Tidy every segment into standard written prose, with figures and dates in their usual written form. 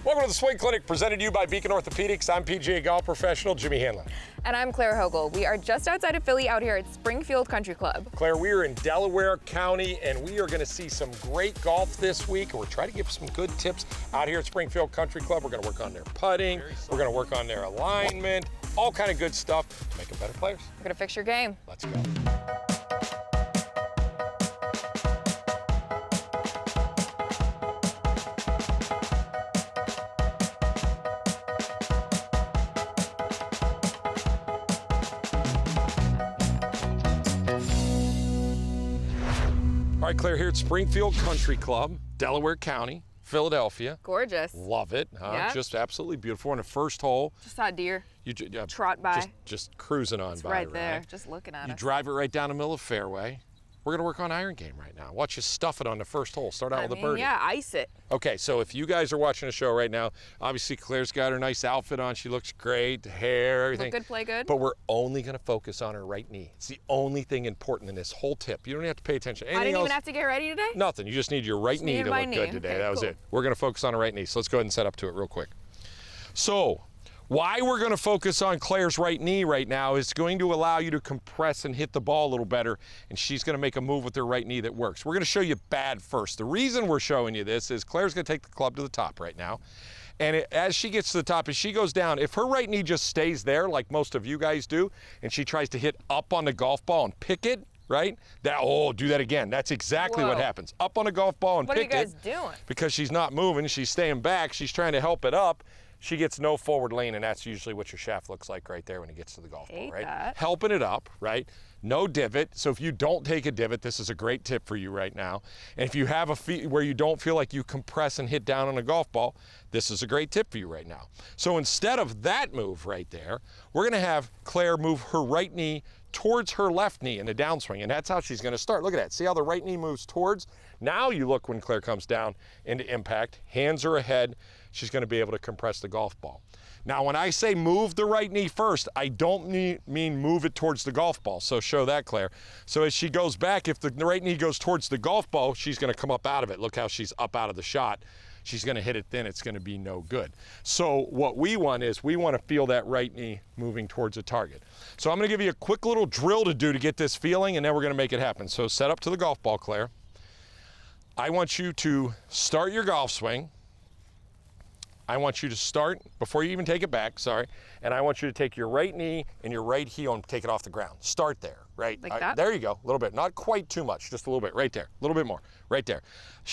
Welcome to the Swing Clinic, presented to you by Beacon Orthopedics. I'm PGA golf professional Jimmy Hanlin. And I'm Claire Hogle. We are just outside of Philly out here at Springfield Country Club. Claire, we are in Delaware County, and we are going to see some great golf this week. We're trying to give some good tips out here at Springfield Country Club. We're going to work on their putting. We're going to work on their alignment, all kind of good stuff to make them better players. We're going to fix your game. Let's go. All right, Claire, here at Springfield Country Club, Delaware County, Philadelphia. Gorgeous. Love it. Yeah. Just absolutely beautiful. On the first hole, Just saw a deer you trot by. Just cruising on It's by, right there, just looking at You us. drive it right down the middle of the fairway. We're gonna work on iron game right now. Watch you stuff it on the first hole. Start out with a birdie. Yeah, ice it. Okay, so if you guys are watching the show right now, obviously Claire's got her nice outfit on. She looks great, hair, everything. Look good, play good. But we're only gonna focus on her right knee. It's the only thing important in this whole tip. You don't have to pay attention. I didn't even have to get ready today? Nothing. You just need your right knee to look good today. Okay, that was cool. it. We're gonna focus on her right knee. So let's go ahead and set up to it real quick. So, why we're going to focus on Claire's right knee right now is going to allow you to compress and hit the ball a little better, and she's going to make a move with her right knee that works. We're going to show you bad first. The reason we're showing you this is Claire's going to take the club to the top right now, and as she gets to the top, as she goes down, if her right knee just stays there like most of you guys do, and she tries to hit up on the golf ball and pick it, right? Do that again. That's exactly what happens. Up on a golf ball and pick it. What are you guys doing? Because she's not moving, she's staying back, she's trying to help it up. She gets no forward lean, and that's usually what your shaft looks like right there when it gets to the golf ball, right? That. Helping it up, right? No divot. So if you don't take a divot, this is a great tip for you right now. And if you have a where you don't feel like you compress and hit down on a golf ball, this is a great tip for you right now. So instead of that move right there, we're gonna have Claire move her right knee towards her left knee in the downswing, and that's how she's gonna start. Look at that, see how the right knee moves towards? Now you look when Claire comes down into impact, hands are ahead, she's gonna be able to compress the golf ball. Now, when I say move the right knee first, I don't mean move it towards the golf ball, so show that, Claire. So as she goes back, if the right knee goes towards the golf ball, she's gonna come up out of it. Look how she's up out of the shot. She's gonna hit it thin, it's gonna be no good. So what we want is, we wanna feel that right knee moving towards a target. So I'm gonna give you a quick little drill to do to get this feeling, and then we're gonna make it happen. So set up to the golf ball, Claire. I want you to start your golf swing. I want you to start, before you even take it back, sorry, and I want you to take your right knee and your right heel and take it off the ground. Start there, right? Like that? There you go, a little bit. Not quite too much, just a little bit, right there. A little bit more, right there.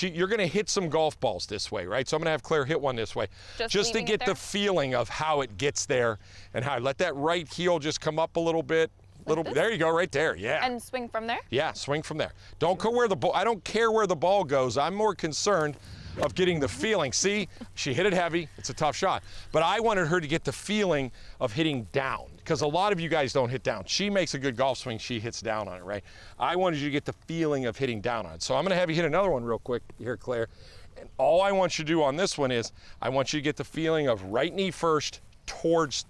You're gonna hit some golf balls this way, right? So I'm gonna have Claire hit one this way, just to get the feeling of how it gets there and how, let that right heel just come up a little bit. There you go, right there, yeah. And swing from there? Yeah, swing from there. Don't go where the ball, I don't care where the ball goes. I'm more concerned of getting the feeling. See, she hit it heavy, it's a tough shot. But I wanted her to get the feeling of hitting down, because a lot of you guys don't hit down. She makes a good golf swing, she hits down on it, right? I wanted you to get the feeling of hitting down on it. So I'm gonna have you hit another one real quick here, Claire. And all I want you to do on this one is, I want you to get the feeling of right knee first towards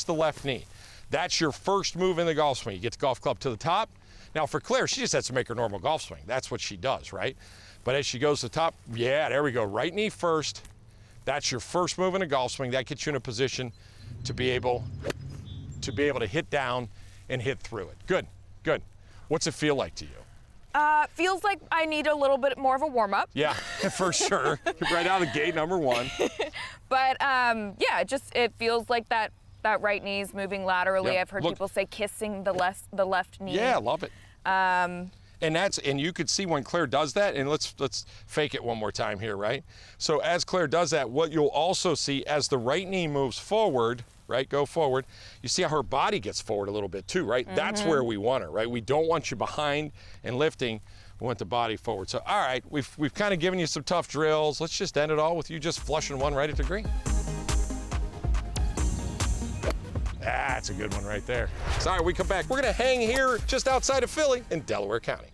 the left knee. That's your first move in the golf swing. You get the golf club to the top. Now for Claire, she just has to make her normal golf swing. That's what she does, right? But as she goes to the top, yeah, there we go. Right knee first. That's your first move in a golf swing. That gets you in a position to be able to hit down and hit through it. Good, good. What's it feel like to you? Feels like I need a little bit more of a warm-up. Yeah, for sure. Right out of the gate, number one. But yeah, it feels like that right knee is moving laterally. Yep. I've heard people say kissing the left knee. Yeah, love it. And you could see when Claire does that, and let's fake it one more time here, right? So as Claire does that, what you'll also see as the right knee moves forward, right, go forward, you see how her body gets forward a little bit too, right? That's where we want her, right? We don't want you behind and lifting, we want the body forward. So all right, we've kind of given you some tough drills. Let's just end it all with you just flushing one right at the green. That's a good one right there. So all right, we come back. We're gonna hang here just outside of Philly in Delaware County.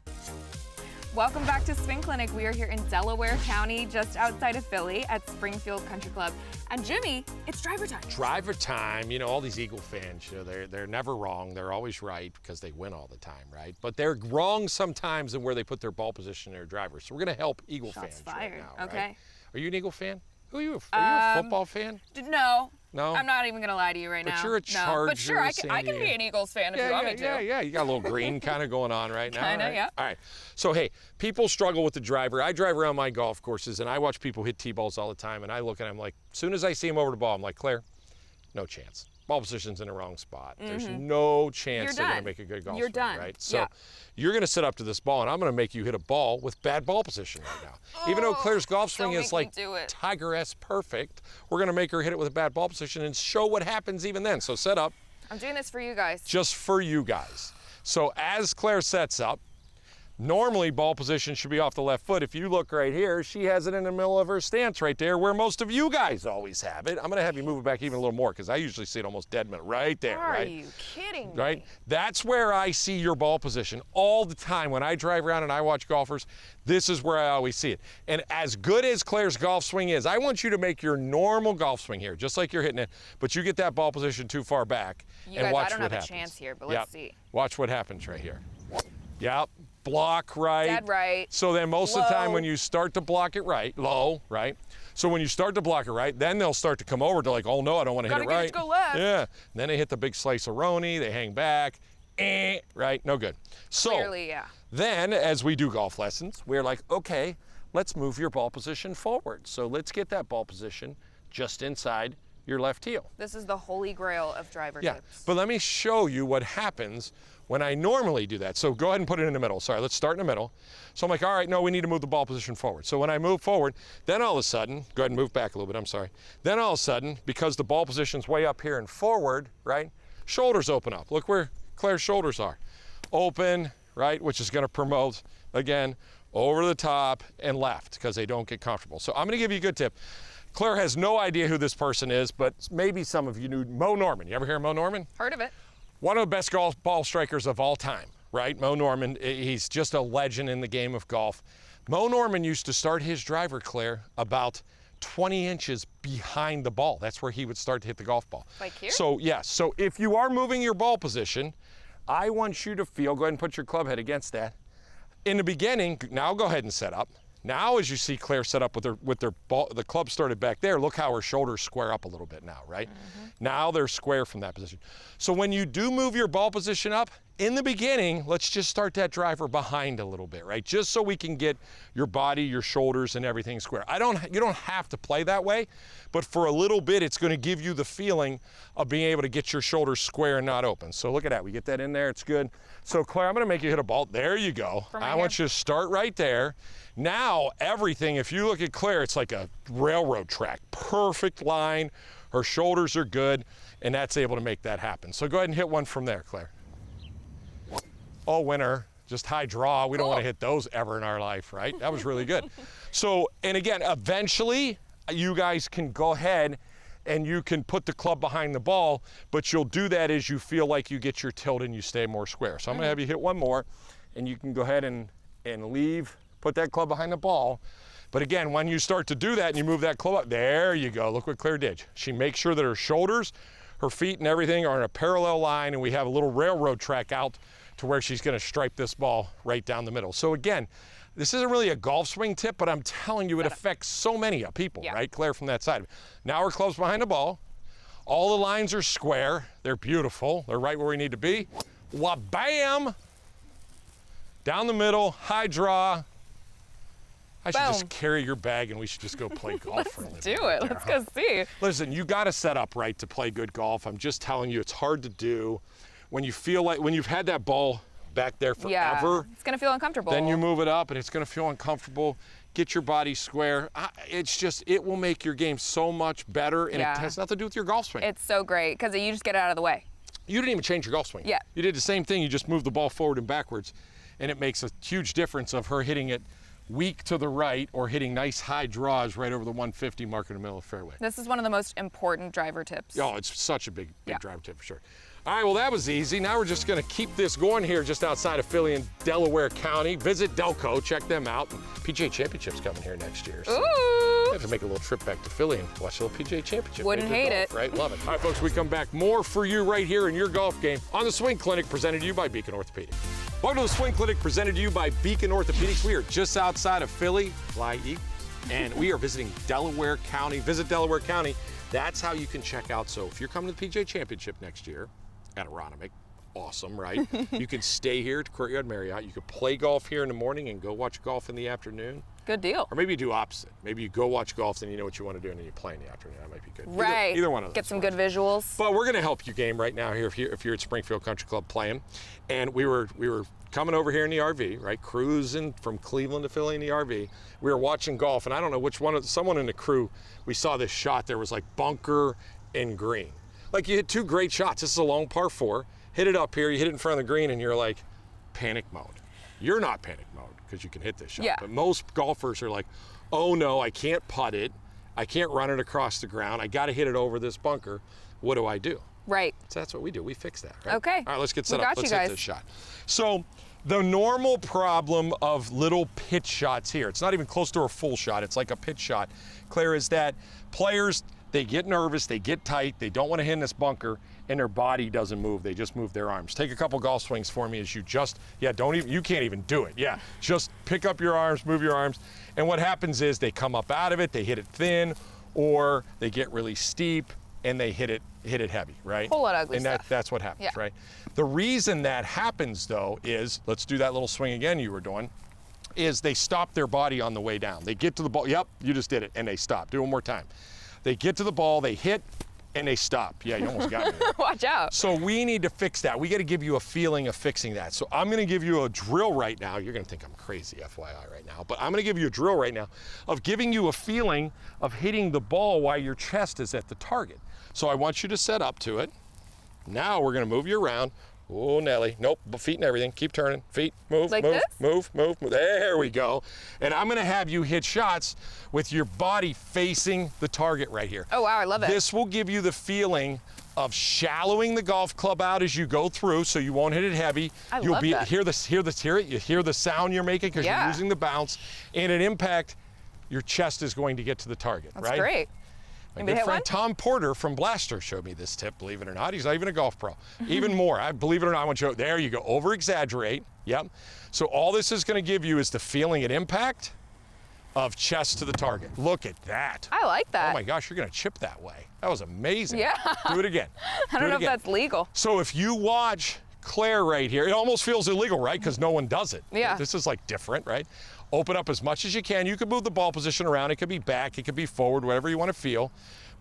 Welcome back to Swing Clinic. We are here in Delaware County, just outside of Philly at Springfield Country Club. And Jimmy, it's driver time. Driver time, you know, all these Eagle fans, you know, they're never wrong. They're always right because they win all the time, right? But they're wrong sometimes in where they put their ball position in their drivers. So we're gonna help Eagle fans fired. right now, Okay. right? Are you an Eagle fan? Are you a football fan? No. No? I'm not even going to lie to you right now. But you're a Charger. But sure, I can be an Eagles fan if you want me to. Yeah. You got a little green kind of going on right now. Kind of, right? yeah. All right. So, hey, people struggle with the driver. I drive around my golf courses, and I watch people hit T-balls all the time, and I look at them like, as soon as I see them over the ball, I'm like, Claire, no chance. Ball position's in the wrong spot. There's no chance they're going to make a good golf swing, done. right? So you're going to sit up to this ball, and I'm going to make you hit a ball with bad ball position right now. Even though Claire's golf swing is like Tiger-esque perfect, we're going to make her hit it with a bad ball position and show what happens even then. So set up. I'm doing this for you guys. Just for you guys. So as Claire sets up, normally ball position should be off the left foot. If you look right here, she has it in the middle of her stance right there where most of you guys always have it. I'm going to have you move it back even a little more because I usually see it almost dead middle right there. Are you kidding me? Right? That's where I see your ball position all the time. When I drive around and I watch golfers, this is where I always see it. And as good as Claire's golf swing is, I want you to make your normal golf swing here, just like you're hitting it, but you get that ball position too far back and watch what happens. I don't have a chance here, but let's see. Watch what happens right here. Yep. Block right. Dead right. So then most of the time when you start to block it right, low, right? So when you start to block it right, then they'll start to come over to like, oh no, I don't want to hit it right. Gotta go left. Yeah. And then they hit the big slice of Roni, they hang back, right? No good. So clearly, yeah. Then as we do golf lessons, we're like, okay, let's move your ball position forward. So let's get that ball position just inside your left heel. This is the holy grail of driver tips. But let me show you what happens when I normally do that. So go ahead and put it in the middle. Sorry, let's start in the middle. So I'm like, all right, no, we need to move the ball position forward. So when I move forward, then all of a sudden, go ahead and move back a little bit, I'm sorry. Then all of a sudden, because the ball position's way up here and forward, right, shoulders open up. Look where Claire's shoulders are. Open, right, which is gonna promote, again, over the top and left, because they don't get comfortable. So I'm gonna give you a good tip. Claire has no idea who this person is, but maybe some of you knew Mo Norman. You ever hear of Mo Norman? Heard of it. One of the best golf ball strikers of all time, right? Mo Norman, he's just a legend in the game of golf. Mo Norman used to start his driver, Claire, about 20 inches behind the ball. That's where he would start to hit the golf ball. Like here? So, yes. So if you are moving your ball position, I want you to feel, go ahead and put your club head against that. In the beginning, now go ahead and set up. Now, as you see Claire set up with their ball, the club started back there, look how her shoulders square up a little bit now, right? Now they're square from that position. So when you do move your ball position up, in the beginning, let's just start that driver behind a little bit, right? Just so we can get your body, your shoulders, and everything square. You don't have to play that way, but for a little bit, it's gonna give you the feeling of being able to get your shoulders square and not open. So look at that, we get that in there, it's good. So Claire, I'm gonna make you hit a ball. There you go. I want you to start right there. Now, everything, if you look at Claire, it's like a railroad track. Perfect line, her shoulders are good, and that's able to make that happen. So go ahead and hit one from there, Claire. Oh, winner, just high draw. We don't want to hit those ever in our life, right? That was really good. So, and again, eventually, you guys can go ahead and you can put the club behind the ball, but you'll do that as you feel like you get your tilt and you stay more square. So I'm gonna have you hit one more, and you can go ahead and leave, put that club behind the ball. But again, when you start to do that and you move that club up, there you go. Look what Claire did. She makes sure that her shoulders, her feet and everything are in a parallel line, and we have a little railroad track out to where she's gonna stripe this ball right down the middle. So again, this isn't really a golf swing tip, but I'm telling you, it affects so many people, right? Claire from that side. Now her club's behind the ball. All the lines are square. They're beautiful. They're right where we need to be. Wha-bam! Down the middle, high draw. I should just carry your bag and we should just go play golf for a living. Let's do it. Let's go see. Listen, you got to set up right to play good golf. I'm just telling you, it's hard to do. When you feel like, when you've had that ball back there forever, it's gonna feel uncomfortable. Then you move it up and it's gonna feel uncomfortable. Get your body square. It's just, it will make your game so much better, and it has nothing to do with your golf swing. It's so great, because you just get it out of the way. You didn't even change your golf swing. Yeah. You did the same thing, you just moved the ball forward and backwards, and it makes a huge difference of her hitting it weak to the right or hitting nice high draws right over the 150 mark in the middle of the fairway. This is one of the most important driver tips. Oh, it's such a big driver tip for sure. All right, well, that was easy. Now we're just gonna keep this going here just outside of Philly in Delaware County. Visit Delco, check them out. PGA Championship's coming here next year. So Ooh! I have to make a little trip back to Philly and watch a little PGA Championship. Wouldn't hate it. Right, love it. All right, folks, we come back. More for you right here in your golf game on the Swing Clinic, presented to you by Beacon Orthopedics. Welcome to the Swing Clinic, presented to you by Beacon Orthopedics. We are just outside of Philly. Fly Eagles. and we are visiting Delaware County. Visit Delaware County. That's how you can check out. So if you're coming to the PGA Championship next year at Aronimink, awesome, right? You can stay here at Courtyard Marriott. You could play golf here in the morning and go watch golf in the afternoon. Good deal. Or maybe you do opposite. Maybe you go watch golf, then you know what you want to do, and then you play in the afternoon. That might be good. Right. Either one of those. Get some good visuals. But we're going to help you game right now here if you're at Springfield Country Club playing. And we were coming over here in the RV, right? Cruising from Cleveland to Philly in the RV. We were watching golf, and I don't know which one, someone in the crew, we saw this shot. There was like bunker and green. Like you hit two great shots. This is a long par 4. Hit it up here, you hit it in front of the green, and you're like, panic mode. You're not panic mode because you can hit this shot. Yeah. But most golfers are like, oh no, I can't putt it. I can't run it across the ground. I got to hit it over this bunker. What do I do? Right. So that's what we do. We fix that, right? Okay. All right, let's get set We up. got Let's you hit guys. this shot. So the normal problem of little pitch shots here, it's not even close to a full shot. It's like a pitch shot, Claire, is that players, they get nervous, they get tight, they don't want to hit in this bunker, and their body doesn't move. They just move their arms. Take a couple golf swings for me as you just, you can't even do it. Yeah, just pick up your arms, move your arms. And what happens is they come up out of it, they hit it thin, or they get really steep and they hit it heavy, right? Whole lot of ugly and stuff. that's what happens, Yeah. right? The reason that happens though is, let's do that little swing again you were doing, is they stop their body on the way down. They get to the ball, yep, you just did it, and they stop. Do it one more time. They get to the ball, they hit, and they stop. Yeah, you almost got me there. Watch out. So we need to fix that. We got to give you a feeling of fixing that. So I'm going to give you a drill right now. You're going to think I'm crazy, FYI, right now. But I'm going to give you a drill right now of giving you a feeling of hitting the ball while your chest is at the target. So I want you to set up to it. Now we're going to move you around. Oh, Nelly. Nope, feet and everything. Keep turning. Feet, move, Like move, this? move, move, move. There we go. And I'm going to have you hit shots with your body facing the target right here. Oh, wow, I love it. This will give you the feeling of shallowing the golf club out as you go through, so you won't hit it heavy. You'll love that. Hear it. You hear the sound you're making because Yeah. you're using the bounce, and at impact, your chest is going to get to the target. That's right? great. My Anybody good hit friend one? Tom Porter from Blaster showed me this tip, believe it or not. He's not even a golf pro. Even more, believe it or not, I want you to, there you go, over-exaggerate, yep. So all this is gonna give you is the feeling at impact of chest to the target. Look at that. I like that. Oh my gosh, you're gonna chip that way. That was amazing. Yeah. Do it again. I don't know if that's legal. So if you watch Claire right here, it almost feels illegal, right? Because no one does it. Yeah. This is like different, right? Open up as much as you can. You can move the ball position around. It could be back, it could be forward, whatever you want to feel.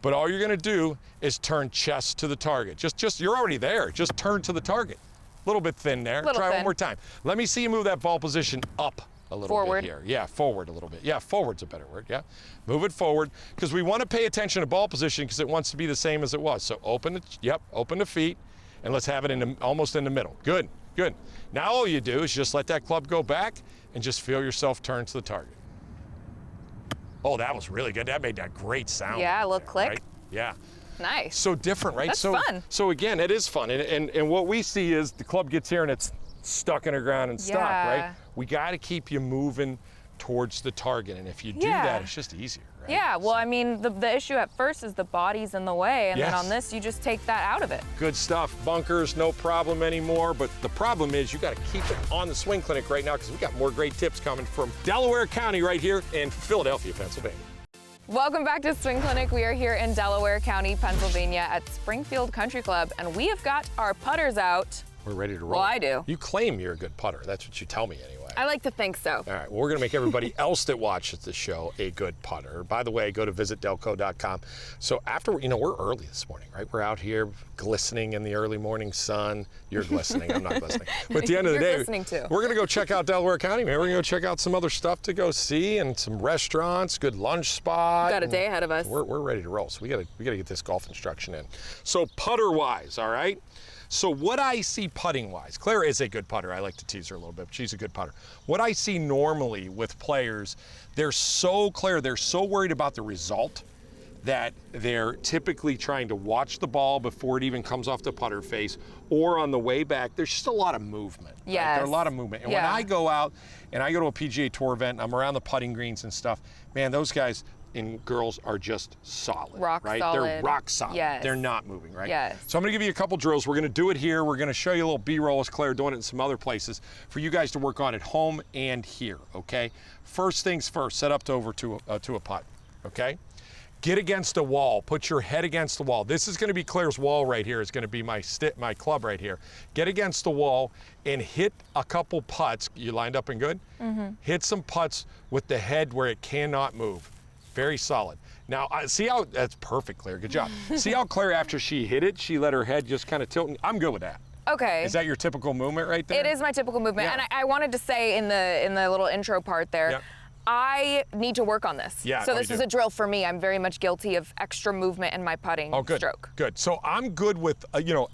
But all you're gonna do is turn chest to the target. Just you're already there. Just turn to the target. A little bit thin there. Little Try thin. one more time. Let me see you move that ball position up a little Forward. bit here. Yeah, forward a little bit. Yeah, forward's a better word, yeah. Move it forward, because we want to pay attention to ball position because it wants to be the same as it was. So open the feet, and let's have it almost in the middle. Good, good. Now all you do is just let that club go back and just feel yourself turn to the target. Oh, that was really good. That made that great sound. Yeah, a little there, click. right? Yeah. Nice. So different, right? That's so fun. So again, it is fun. And what we see is the club gets here and it's stuck in the ground and stuck, right? Yeah. We got to keep you moving towards the target. And if you do Yeah. that, it's just easier, right? Yeah, well, I mean, the issue at first is the body's in the way, and then Yes. on this, you just take that out of it. Good stuff. Bunkers, no problem anymore. But the problem is you got to keep it on the Swing Clinic right now because we got more great tips coming from Delaware County right here in Philadelphia, Pennsylvania. Welcome back to Swing Clinic. We are here in Delaware County, Pennsylvania at Springfield Country Club, and we have got our putters out. We're ready to roll. Well, I do. You claim you're a good putter. That's what you tell me anyway. I like to think so. All right, well, we're going to make everybody else that watches the show a good putter. By the way, go to visitdelco.com. So after, we're early this morning, right? We're out here glistening in the early morning sun. You're glistening, I'm not glistening. But at the end of the You're day, glistening too. we're going to go check out Delaware County, man. We're going to go check out some other stuff to go see and some restaurants, good lunch spot. Got a day ahead of us. We're ready to roll, so we got to get this golf instruction in. So putter-wise, all right? So what I see putting-wise, Claire is a good putter. I like to tease her a little bit, but she's a good putter. What I see normally with players, they're so worried about the result that they're typically trying to watch the ball before it even comes off the putter face, or on the way back, there's just a lot of movement. Right? Yes. There's a lot of movement. And Yeah. when I go out and I go to a PGA Tour event and I'm around the putting greens and stuff, man, those guys, and girls are just solid. Rock right? solid. They're rock solid. Yes. They're not moving, right? Yes. So I'm gonna give you a couple drills. We're gonna do it here. We're gonna show you a little B-roll as Claire doing it in some other places for you guys to work on at home and here, okay? First things first, set up to a putt, okay? Get against a wall, put your head against the wall. This is gonna be Claire's wall right here. It's gonna be my club right here. Get against the wall and hit a couple putts. You lined up and good? Hit some putts with the head where it cannot move. Very solid. Now, see how, that's perfect, Claire, good job. See how Claire, after she hit it, she let her head just kind of tilt? I'm good with that. Okay. Is that your typical movement right there? It is my typical movement. Yeah. And I wanted to say in the little intro part there, Yeah. I need to work on this. Yeah, so no, this you is do. a drill for me. I'm very much guilty of extra movement in my putting stroke. Good. So I'm good with,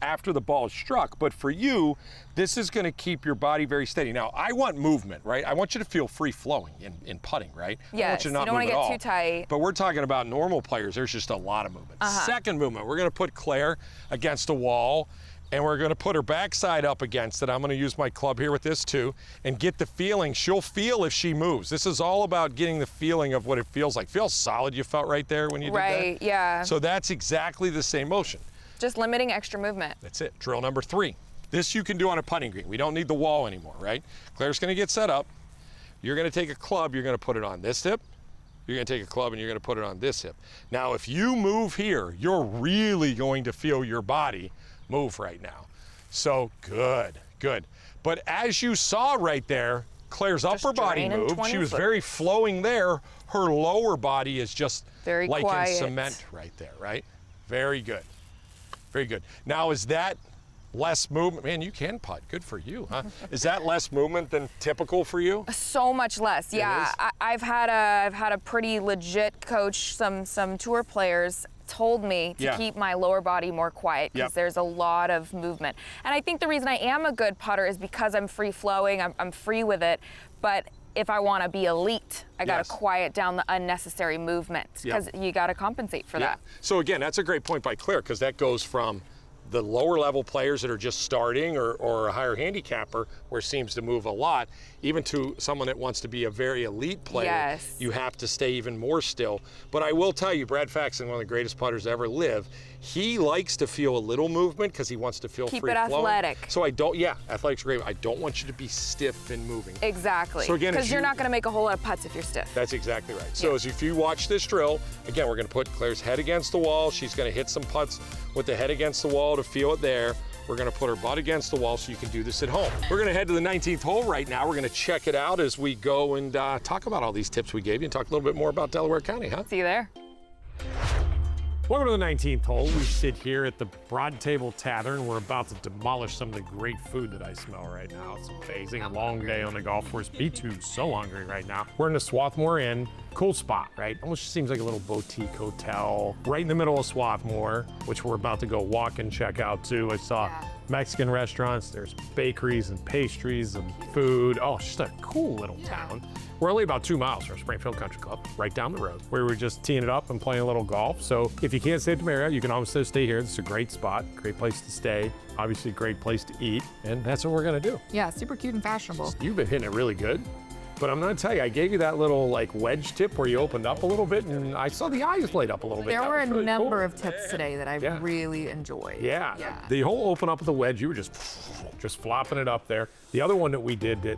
after the ball is struck, but for you, this is gonna keep your body very steady. Now, I want movement, right? I want you to feel free flowing in putting, right? I want Yes, you to not you don't move want to at get all. too tight. But we're talking about normal players. There's just a lot of movement. Second movement, we're gonna put Claire against a wall, and we're gonna put her backside up against it. I'm gonna use my club here with this too, and get the feeling. She'll feel if she moves. This is all about getting the feeling of what it feels like. Feel solid you felt right there when you did that? Right, yeah. So that's exactly the same motion. Just limiting extra movement. That's it. Drill number 3. This you can do on a putting green. We don't need the wall anymore, right? Claire's gonna get set up. You're gonna take a club, you're gonna put it on this hip. You're gonna take a club and you're gonna put it on this hip. Now, if you move here, you're really going to feel your body move right now. So good. But as you saw right there, Claire's upper body draining moved. 20 She was foot. very flowing there. Her lower body is just Very like quiet. in cement right there, right? Very good. Very good. Now, is that less movement? Man, you can putt. Good for you, huh? Is that less movement than typical for you? So much less, yeah. is? I've had a pretty legit coach. Some tour players told me to Yeah. keep my lower body more quiet because Yep. there's a lot of movement. And I think the reason I am a good putter is because I'm free flowing. I'm free with it. But if I want to be elite, I got to Yes. quiet down the unnecessary movement because you got to compensate for that. So again, that's a great point by Claire, because that goes from the lower level players that are just starting or a higher handicapper where it seems to move a lot, even to someone that wants to be a very elite player, Yes. you have to stay even more still. But I will tell you, Brad Faxon, one of the greatest putters to ever live, he likes to feel a little movement because he wants to feel Keep free it flowing. athletic. So athletics are great. I don't want you to be stiff and moving. Exactly. So again, because if you're you- not going to make a whole lot of putts if you're stiff. That's exactly right. So as if you watch this drill, again, we're gonna put Claire's head against the wall. She's gonna hit some putts with the head against the wall to feel it there. We're gonna put her butt against the wall so you can do this at home. We're gonna head to the 19th hole right now. We're gonna check it out as we go and talk about all these tips we gave you and talk a little bit more about Delaware County, huh? See you there. Welcome to the 19th hole. We sit here at the Broad Table Tavern. We're about to demolish some of the great food that I smell right now. It's amazing. A long day on the golf course. B2's so hungry right now. We're in the Swarthmore Inn. Cool spot, right? Almost seems like a little boutique hotel right in the middle of Swarthmore, which we're about to go walk and check out too. I saw Mexican restaurants. There's bakeries and pastries and food. Oh, it's just a cool little town. We're only about 2 miles from Springfield Country Club, right down the road, where we're just teeing it up and playing a little golf. So if you can't stay at the Marriott, you can always stay here. This is a great spot, great place to stay. Obviously, a great place to eat, and that's what we're gonna do. Yeah, super cute and fashionable. You've been hitting it really good, but I'm gonna tell you, I gave you that little like wedge tip where you opened up a little bit, and I saw the eyes light up a little bit. There That were a was really number cool. of tips today that I Yeah. really enjoyed. Yeah. Yeah. The whole open up with the wedge, you were just flopping it up there. The other one that we did that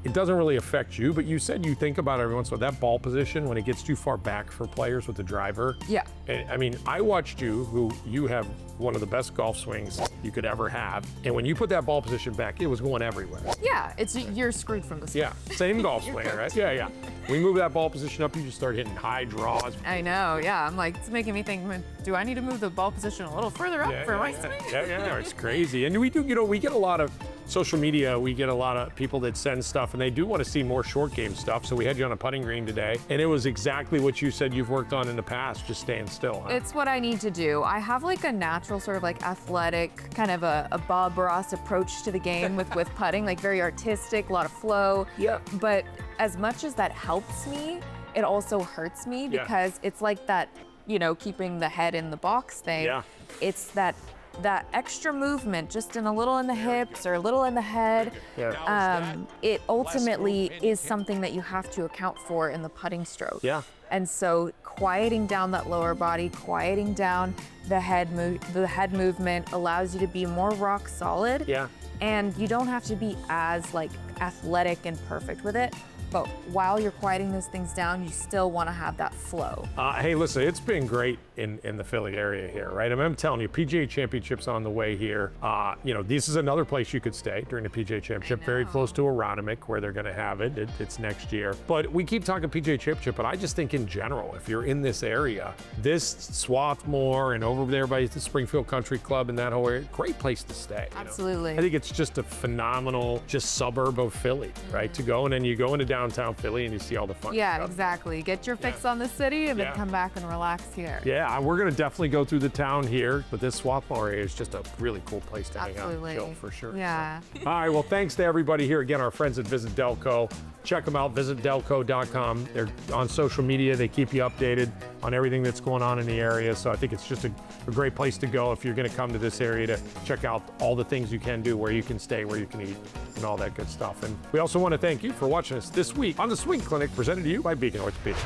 it doesn't really affect you, but you said you think about it every once in a while, that ball position when it gets too far back for players with the driver. Yeah. And, I mean, I watched you have one of the best golf swings you could ever have. And when you put that ball position back, it was going everywhere. Yeah, you're screwed from the start. Yeah, same golf swing, right? Yeah. We move that ball position up, you just start hitting high draws. I know, yeah. I'm like, it's making me think, do I need to move the ball position a little further up for my swing? Yeah, it's crazy. And we do, we get a lot of social media, we get a lot of people that send stuff and they do want to see more short game stuff. So we had you on a putting green today and it was exactly what you said you've worked on in the past, just staying still, huh? It's what I need to do. I have like a natural sort of like athletic, kind of a Bob Ross approach to the game with putting, like very artistic, a lot of flow. Yeah. But as much as that helps me, it also hurts me Yeah. because it's like that, keeping the head in the box thing. Yeah. It's that that extra movement, just in a little in the hips or a little in the head, it ultimately is something that you have to account for in the putting stroke. Yeah. And so quieting down that lower body, quieting down the head movement allows you to be more rock solid. Yeah. And you don't have to be as like athletic and perfect with it. But while you're quieting those things down, you still want to have that flow. Hey, listen, it's been great in the Philly area here, right? I mean, I'm telling you, PGA Championship's on the way here. You know, this is another place you could stay during the PGA Championship, very close to Aronimink, where they're going to have it. It's next year. But we keep talking PGA Championship, but I just think in general, if you're in this area, this Swarthmore and over there by the Springfield Country Club and that whole area, great place to stay. You know? Absolutely. I think it's just a phenomenal, just suburb of Philly, right? To go, and then you go into downtown Philly and you see all the fun Yeah, stuff. Exactly. Get your fix on the city and then come back and relax here. Yeah, we're gonna definitely go through the town here, but this Swarthmore area is just a really cool place to hang out and chill for sure. Yeah. So. All right, well, thanks to everybody here. Again, our friends at Visit Delco. Check them out, visitdelco.com. They're on social media. They keep you updated on everything that's going on in the area. So I think it's just a great place to go if you're gonna come to this area to check out all the things you can do, where you can stay, where you can eat, and all that good stuff. And we also want to thank you for watching us this week on the Swing Clinic, presented to you by Beacon Orthopedics.